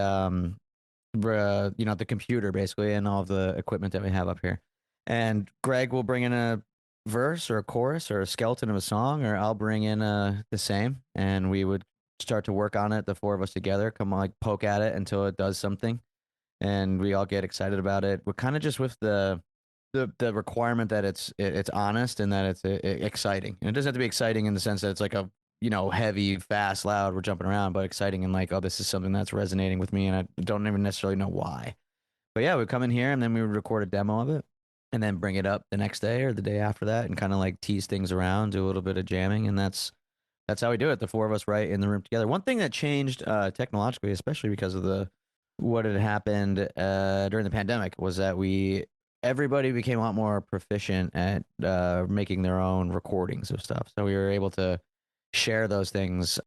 the computer basically and all of the equipment that we have up here. And Greg will bring in a verse or a chorus or a skeleton of a song, or I'll bring in the same, and we would start to work on it, the four of us together, poke at it until it does something, and we all get excited about it. We're kind of just with the requirement that it's honest and that it's exciting. And it doesn't have to be exciting in the sense that it's like a heavy, fast, loud, we're jumping around, but exciting and like, oh, this is something that's resonating with me, and I don't even necessarily know why. But yeah, we'd come in here and then we would record a demo of it and then bring it up the next day or the day after that and kind of like tease things around, do a little bit of jamming, and that's how we do it. The four of us right in the room together. One thing that changed technologically, especially because of what had happened during the pandemic, was that everybody became a lot more proficient at making their own recordings of stuff. So we were able to share those things,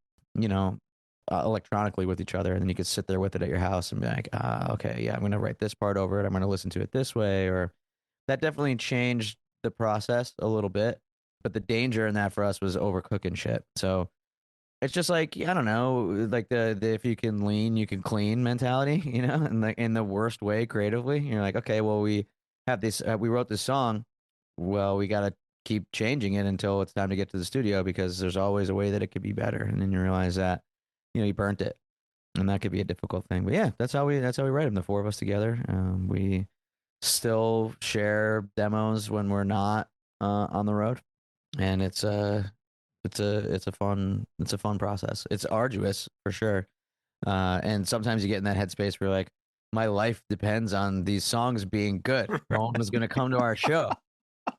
electronically with each other. And then you could sit there with it at your house and be like, okay, yeah, I'm going to write this part over it. I'm going to listen to it this way. Or that definitely changed the process a little bit. But the danger in that for us was overcooking shit. So it's just like, I don't know, like the if you can lean, you can clean mentality, and like in the worst way creatively. You're like, okay, well, we have this, we wrote this song. Well, we got to keep changing it until it's time to get to the studio, because there's always a way that it could be better. And then you realize that, you burnt it, and that could be a difficult thing. But yeah, that's how we write them. The four of us together. We still share demos when we're not on the road, and it's a fun process. It's arduous for sure, and sometimes you get in that headspace where you're like, my life depends on these songs being good. No one is going to come to our show.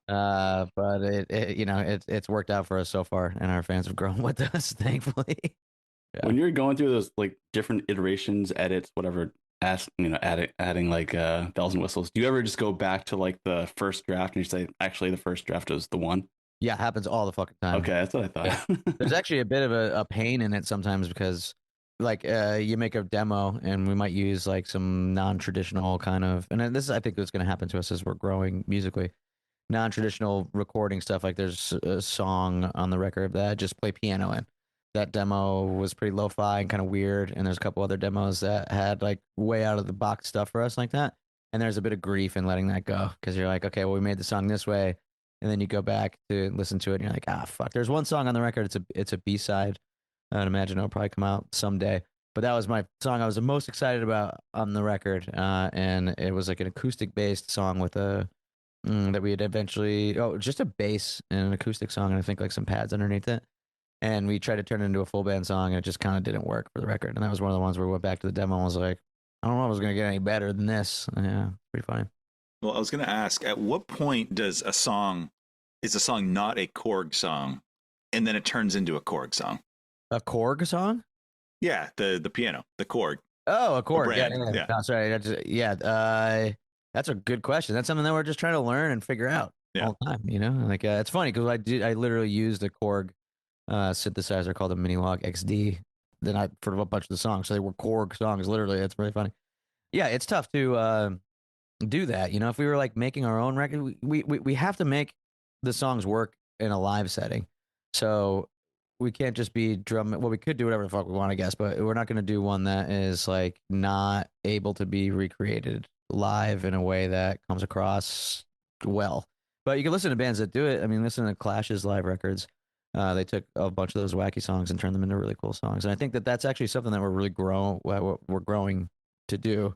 But it's worked out for us so far, and our fans have grown with us, thankfully. Yeah. When you're going through those like different iterations, edits, whatever, adding like bells and whistles, do you ever just go back to like the first draft and you say, actually, the first draft was the one? Yeah, it happens all the fucking time. Okay, that's what I thought. Yeah. There's actually a bit of a pain in it sometimes, because like you make a demo and we might use like some non-traditional kind of, and this is, I think, what's going to happen to us as we're growing musically, non-traditional recording stuff. Like there's a song on the record that I just play piano in. That demo was pretty lo-fi and kind of weird, and there's a couple other demos that had like way out of the box stuff for us like that. And there's a bit of grief in letting that go, because you're like, okay, well, we made the song this way, and then you go back to listen to it and you're like, ah, fuck. There's one song on the record, it's a B-side. I'd imagine it'll probably come out someday, but that was my song I was the most excited about on the record, and it was like an acoustic based song with that we had eventually, just a bass and an acoustic song, and I think like some pads underneath it. And we tried to turn it into a full band song, and it just kind of didn't work for the record. And that was one of the ones where we went back to the demo and was like, I don't know if it was going to get any better than this. Yeah, pretty funny. Well, I was going to ask, at what point is a song not a Korg song, and then it turns into a Korg song? A Korg song? Yeah, the piano, the Korg. Oh, a Korg. Yeah. No, sorry. That's a good question. That's something that we're just trying to learn and figure out all the time. Like it's funny because I literally used a Korg synthesizer called a Minilog XD for a bunch of the songs. So they were Korg songs, literally. It's really funny. Yeah, it's tough to do that. If we were like making our own record, we have to make the songs work in a live setting. So we can't just be drumming. Well, we could do whatever the fuck we want, I guess, but we're not going to do one that is like not able to be recreated live in a way that comes across well. But you can listen to bands that do it. I mean, listen to Clash's live records. They took a bunch of those wacky songs and turned them into really cool songs. And I think that that's actually something that we're growing to do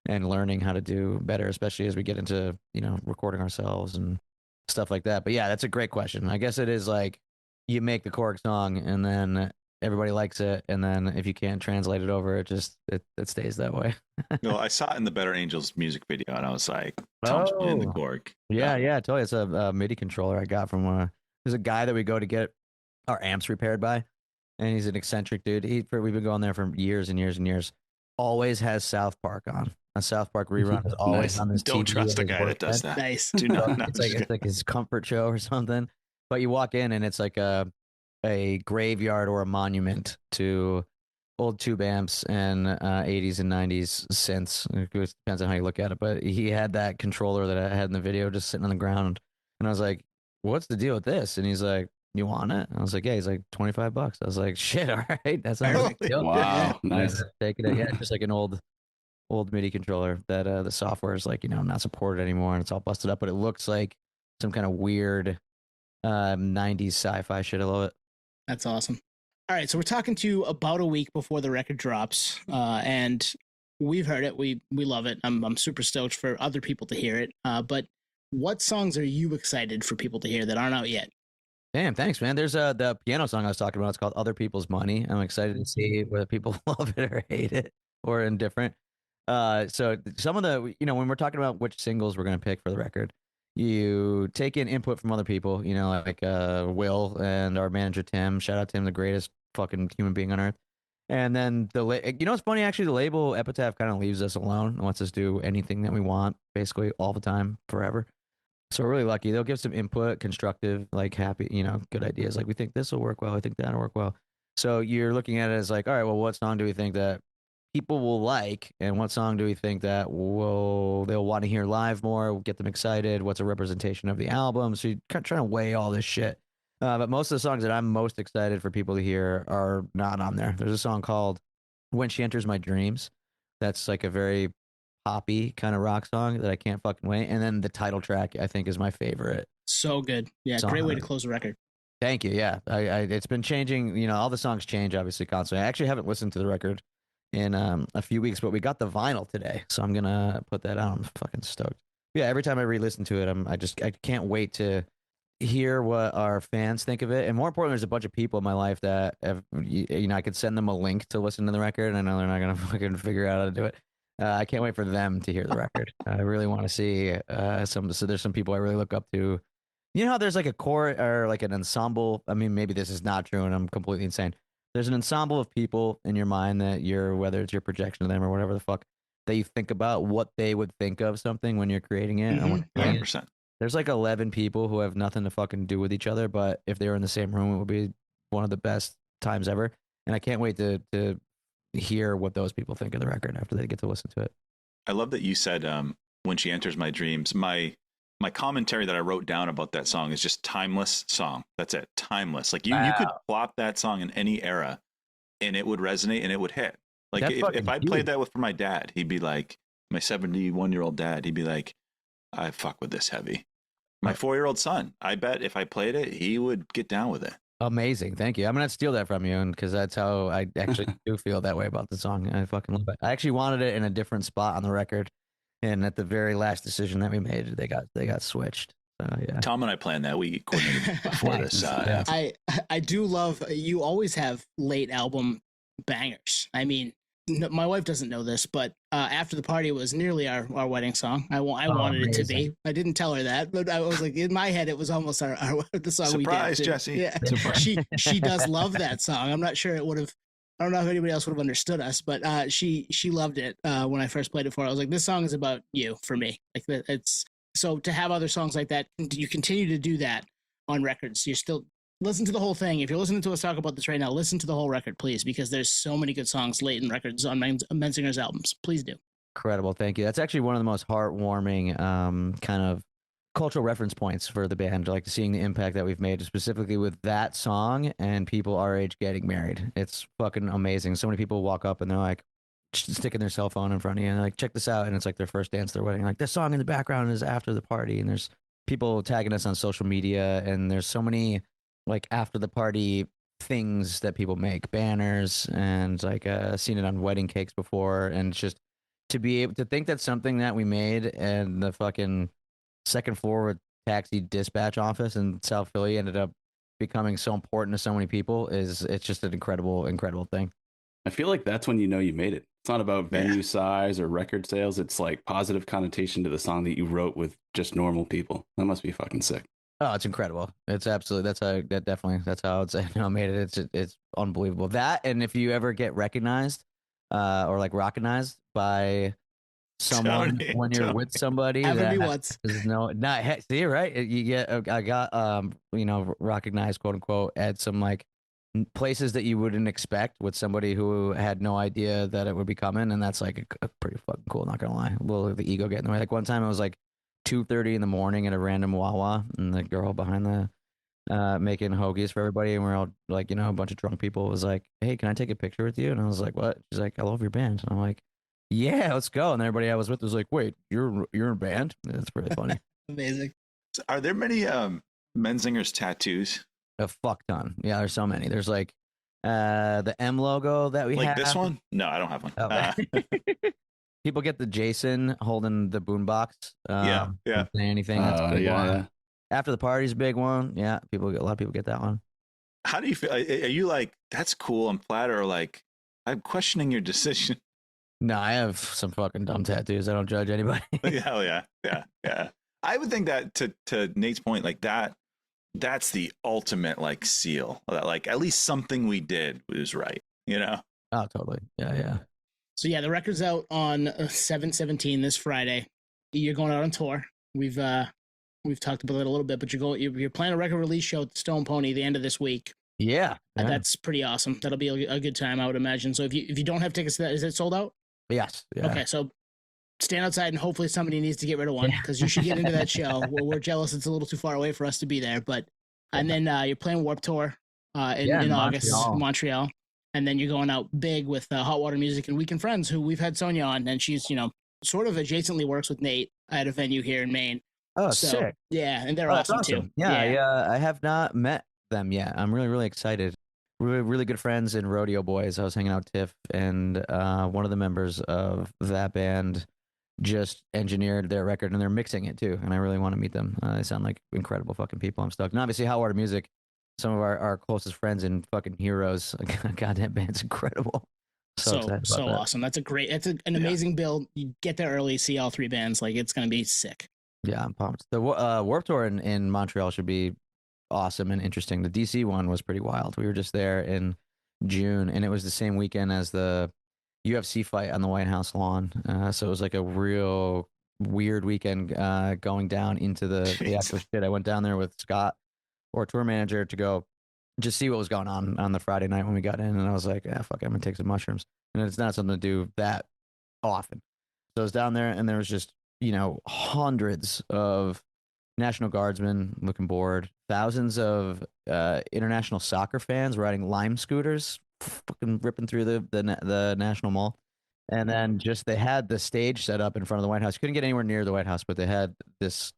and learning how to do better, especially as we get into, recording ourselves and stuff like that. But yeah, that's a great question. I guess it is like you make the Korg song and then everybody likes it. And then if you can't translate it over, it stays that way. I saw it in the Better Angels music video and I was like, Tom's in the Korg. Yeah, totally. It's a MIDI controller I got from there's a guy that we go to get our amps repaired by, and he's an eccentric dude. We've been going there for years and years and years. Always has South Park on. A South Park rerun is always on this. Don't TV trust a guy that does that. Nice. Do not. It's like his comfort show or something. But you walk in and it's like a graveyard or a monument to old tube amps and 80s and 90s synths. It depends on how you look at it. But he had that controller that I had in the video just sitting on the ground, and I was like, "What's the deal with this?" And he's like, "You want it?" I was like, "Yeah." He's like, $25. I was like, "Shit, all right, that's not a big deal." Wow, nice. Taking it, yeah, just like an old MIDI controller that the software is like not supported anymore, and it's all busted up, but it looks like some kind of weird 90s sci-fi shit. I love it. That's awesome. All right, so we're talking to you about a week before the record drops, and we've heard it. We love it. I'm super stoked for other people to hear it. But what songs are you excited for people to hear that aren't out yet? Damn, thanks, man. There's the piano song I was talking about. It's called Other People's Money. I'm excited to see whether people love it or hate it or indifferent. So some of the, when we're talking about which singles we're going to pick for the record, you take in input from other people, like Will and our manager, Tim. Shout out to him, the greatest fucking human being on earth. And then it's funny, actually, the label Epitaph kind of leaves us alone and lets us do anything that we want, basically all the time, forever. So we're really lucky. They'll give some input, constructive, like happy, good ideas. Like, we think this will work well. I think that'll work well. So you're looking at it as like, all right, well, what song do we think that people will like? And what song do we think that they'll want to hear live more, will get them excited? What's a representation of the album? So you're kind of trying to weigh all this shit. But most of the songs that I'm most excited for people to hear are not on there. There's a song called When She Enters My Dreams. That's like a very poppy kind of rock song that I can't fucking wait. And then the title track, I think, is my favorite So good. Yeah, Song great way of to it. close the record. Thank you. Yeah, it's been changing. You know, all the songs change obviously constantly. I actually haven't listened to the record in a few weeks, but we got the vinyl today, so I'm gonna put that out. I'm fucking stoked. Yeah, every time I re-listen to it, I can't wait to hear what our fans think of it. And more importantly, there's a bunch of people in my life that have, you know, I could send them a link to listen to the record, and I know they're not gonna fucking figure out how to do it. I can't wait for them to hear the record. I really want to see so there's some people I really look up to. You know how there's like a core or like an ensemble. I mean, maybe this is not true, and I'm completely insane. There's an ensemble of people in your mind that whether it's your projection of them or whatever the fuck, that you think about what they would think of something when you're creating it. And when you're creating it. 100%. There's like 11 people who have nothing to fucking do with each other, but if they were in the same room, it would be one of the best times ever. And I can't wait to hear what those people think of the record after they get to listen to it. I love that you said when she enters my dreams. My commentary that I wrote down about that song is just timeless song. That's it. Timeless. Like you could plop that song in any era and it would resonate and it would hit. Like if I played that for my dad, he'd be like, my 71-year-old dad, he'd be like, I fuck with this heavy. My 4-year-old son, I bet if I played it, he would get down with it. Amazing. Thank you. I'm going to steal that from you, and because that's how I actually do feel that way about the song. I fucking love it. I actually wanted it in a different spot on the record. And at the very last decision that we made, they got switched. So yeah. Tom and I planned that. We coordinated before this. Yeah. I do love, you always have late album bangers. I mean, my wife doesn't know this, but After the Party was nearly our wedding song. I wanted it to be. I didn't tell her that, but I was like, in my head, it was almost the song we did. Surprise, Jesse. Yeah. She does love that song. I'm not sure it would have. I don't know if anybody else would have understood us, but she loved it when I first played it for her. I was like, this song is about you for me. Like it's so to have other songs like that, you continue to do that on records. You're still listen to the whole thing. If you're listening to us talk about this right now, listen to the whole record, please, because there's so many good songs late in records on Menzingers albums. Please do. Incredible. Thank you. That's actually one of the most heartwarming kind of cultural reference points for the band, like seeing the impact that we've made specifically with that song and people our age getting married. It's fucking amazing. So many people walk up and they're like sticking their cell phone in front of you and they're like, check this out. And it's like their first dance, their wedding. Like this song in the background is After the Party. And there's people tagging us on social media. And there's so many like after the party things that people make, banners, and like seen it on wedding cakes before. And it's just to be able to think that something that we made and the fucking second floor taxi dispatch office in South Philly ended up becoming so important to so many people it's just an incredible thing. I feel like that's when you know you made it. It's not about venue size or record sales. It's like positive connotation to the song that you wrote with just normal people. That must be fucking sick. Oh, it's incredible. It's absolutely, that's how I would say, I made it. It's unbelievable. That, and if you ever get recognized or like recognized by someone when you're with somebody that there's not see, right, you get I got recognized, quote unquote, at some like places that you wouldn't expect with somebody who had no idea that it would be coming, and that's like a pretty fucking cool, not gonna lie. Will the ego get in the way? Like one time it was like 2:30 in the morning at a random Wawa, and the girl behind the making hoagies for everybody, and we're all like, a bunch of drunk people, was like, hey, can I take a picture with you? And I was like, what? She's like, I love your band. And I'm like, yeah, let's go. And everybody I was with was like, wait, you're in a band? That's pretty funny. Amazing. So are there many Menzingers tattoos? A fuck ton. Yeah, there's so many. There's like the M logo that we have. Like this one? No, I don't have one. Oh, people get the Jason holding the boombox. Yeah. Anything. That's a big yeah. one. After the Party's a big one. Yeah, a lot of people get that one. How do you feel? Are you like, that's cool, I'm flattered, or like, I'm questioning your decision? No, I have some fucking dumb tattoos. I don't judge anybody. Hell yeah. I would think that to Nate's point, like that's the ultimate like seal. Like at least something we did was right, Oh, totally. Yeah. So yeah, the record's out on 7/17 this Friday. You're going out on tour. We've talked about it a little bit, but you're playing a record release show at the Stone Pony the end of this week. Yeah. That's pretty awesome. That'll be a good time, I would imagine. So if you don't have tickets to that, is it sold out? Yes. Yeah. Okay, so stand outside and hopefully somebody needs to get rid of one because you should get into that show. We're jealous it's a little too far away for us to be there, but and then you're playing Warped Tour in August, Montreal, and then you're going out big with Hot Water Music and Weekend Friends, who we've had Sonia on, and she's sort of adjacently works with Nate at a venue here in Maine. Oh, So sick. yeah, and they're Oh, that's awesome, too. Yeah, I have not met them yet. I'm really, really excited. We're really good friends in Rodeo Boys. I was hanging out with Tiff, and one of the members of that band just engineered their record, and they're mixing it too. And I really want to meet them. They sound like incredible fucking people. I'm stoked. And obviously, How Art Music, some of our closest friends and fucking heroes. God, that band's incredible. So excited about that. Awesome. That's an amazing build. You get there early, see all three bands. Like, it's gonna be sick. Yeah, I'm pumped. The Warped Tour in Montreal should be awesome and interesting. The DC one was pretty wild. We were just there in June, and it was the same weekend as the UFC fight on the White House lawn. So it was like a real weird weekend going down into the actual shit. I went down there with Scott, our tour manager, to go just see what was going on the Friday night when we got in, and I was like, fuck it, I'm gonna take some mushrooms. And it's not something to do that often. So I was down there, and there was just, hundreds of National Guardsmen looking bored, thousands of international soccer fans riding Lime scooters, fucking ripping through the National Mall. And then just they had the stage set up in front of the White House. Couldn't get anywhere near the White House, but they had this,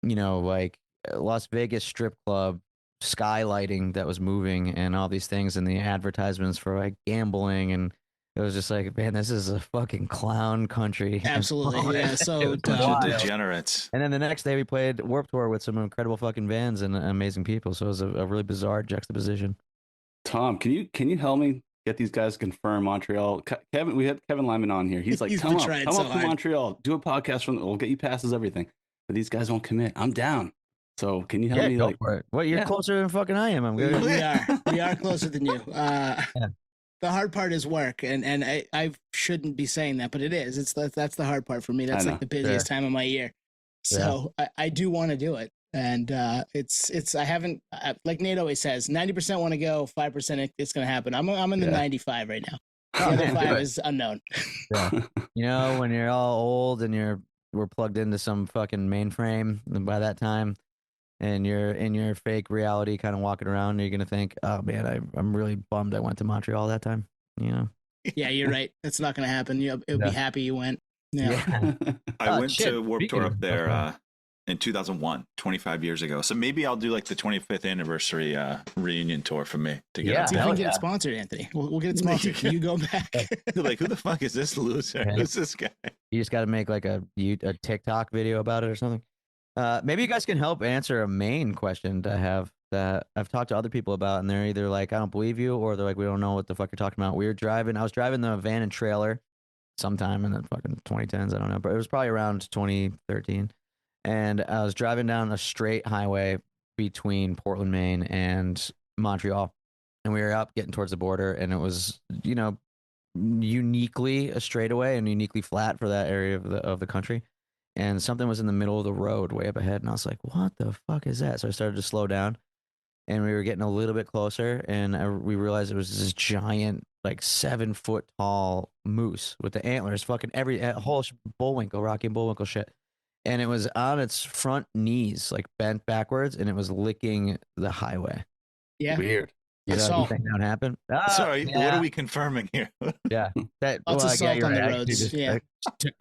like Las Vegas strip club skylighting that was moving and all these things, and the advertisements for like gambling, and it was just like, man, this is a fucking clown country. Absolutely. Yeah. So bunch of degenerates. And then the next day we played Warped Tour with some incredible fucking bands and amazing people. So it was a really bizarre juxtaposition. Tom, can you help me get these guys to confirm Montreal? Kevin, we had Kevin Lyman on here. He's like, come up to Montreal, do a podcast we'll get you passes, everything. But these guys won't commit. I'm down. So can you help me? Go for it. Well, you're closer than fucking I am. I'm good. We are closer than you. The hard part is work, and I shouldn't be saying that, but it is. That's the hard part for me. That's like the busiest time of my year. So I do want to do it, and it's I haven't, like Nate always says, 90% want to go, 5% it's going to happen. I'm in the 95 right now. The other 5 is unknown. Yeah. When you're all old and we're plugged into some fucking mainframe, and by that time, and you're in your fake reality kind of walking around, you're going to think, oh man, I'm really bummed I went to Montreal that time. Yeah, you're right. That's not going to happen. You'll be happy you went. Yeah. I went to Warped Tour up there in 2001, 25 years ago. So maybe I'll do like the 25th anniversary reunion tour for me to get up there. See if we can get it sponsored, Anthony. We'll get it sponsored. You go back. Like, who the fuck is this loser? Yeah. Who's this guy? You just got to make like a TikTok video about it or something. Maybe you guys can help answer a main question I have that I've talked to other people about, and they're either like, I don't believe you, or they're like, we don't know what the fuck you're talking about. I was driving the van and trailer sometime in the fucking 2010s, I don't know, but it was probably around 2013. And I was driving down a straight highway between Portland, Maine and Montreal. And we were up getting towards the border, and it was, uniquely a straightaway and uniquely flat for that area of the country. And something was in the middle of the road way up ahead. And I was like, what the fuck is that? So I started to slow down, and we were getting a little bit closer, and we realized it was this giant, like 7-foot tall moose with the antlers, fucking whole Bullwinkle, Rocky and Bullwinkle shit. And it was on its front knees, like bent backwards, and it was licking the highway. Yeah. Weird. You think that would happen? Sorry, what are we confirming here? Yeah. Lots of salt on the roads.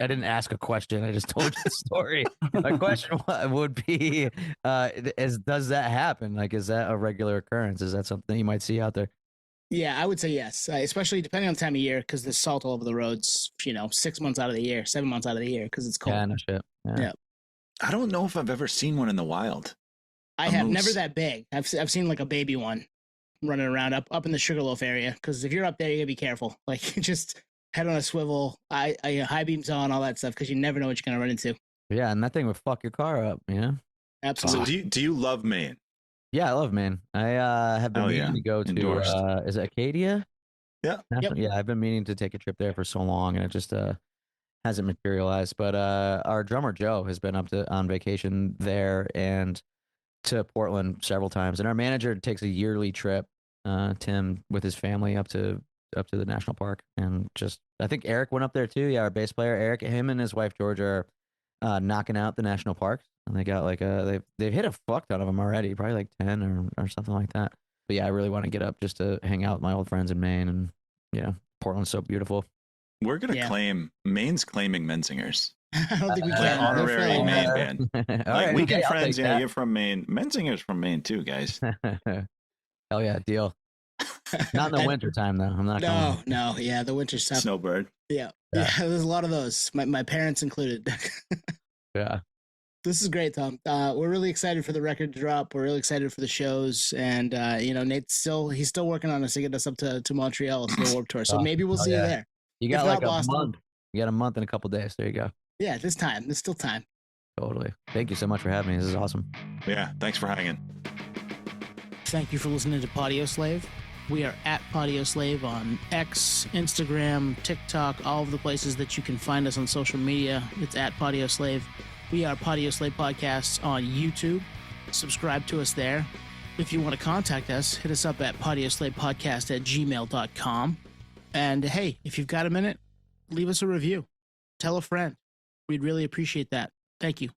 I didn't ask a question. I just told you the story. My question would be, does that happen? Like, is that a regular occurrence? Is that something you might see out there? Yeah, I would say yes, especially depending on the time of year, because there's salt all over the roads, 6 months out of the year, 7 months out of the year, because it's cold. Yeah, no shit. Yeah. I don't know if I've ever seen one in the wild. I have never that big. I've seen like a baby one running around up in the Sugarloaf area, because if you're up there, you gotta be careful. Like, just head on a swivel, high beams on, all that stuff, because you never know what you're gonna run into. Yeah, and that thing would fuck your car up, Absolutely. So do you love Maine? Yeah, I love Maine. I have been meaning to go to. Is it Acadia? Yeah. Yep. Yeah, I've been meaning to take a trip there for so long, and it just hasn't materialized. But our drummer Joe has been on vacation there and to Portland several times, and our manager takes a yearly trip, Tim, with his family up to the national park, and just I think Eric went up there too. Yeah, our bass player Eric, him and his wife Georgia are knocking out the national parks, and they got like they've hit a fuck ton of them already, probably like 10 or something like that. But yeah, I really want to get up just to hang out with my old friends in Maine, and Portland's so beautiful. We're gonna claim Maine's claiming Menzingers. I don't think we Like can. They're honorary fairly Maine bad. band. All Like right, weekend okay, I'll friends, take you know, that. you're from Maine. Menzingers from Maine too, guys. Hell yeah, deal. Not in the And- winter time though. I'm not. No, no, yeah, the winter's tough. Snowbird. Yeah. Yeah. Yeah, there's a lot of those. My parents included. Yeah. This is great, Tom. We're really excited for the record to drop. We're really excited for the shows, and you know, he's still working on us to get us up to Montreal. It's the Warped Tour, so Oh, maybe we'll oh, see yeah. you there. You If got not like a Boston. month. You got a month and a couple days. There you go. Yeah, there's time. There's still time. Totally. Thank you so much for having me. This is awesome. Yeah, thanks for hanging. Thank you for listening to Podio Slave. We are at Podio Slave on X, Instagram, TikTok, all of the places that you can find us on social media. It's at Podio Slave. We are Podio Slave Podcasts on YouTube. Subscribe to us there. If you want to contact us, hit us up at podioslavepodcast@gmail.com. And hey, if you've got a minute, leave us a review. Tell a friend. We'd really appreciate that. Thank you.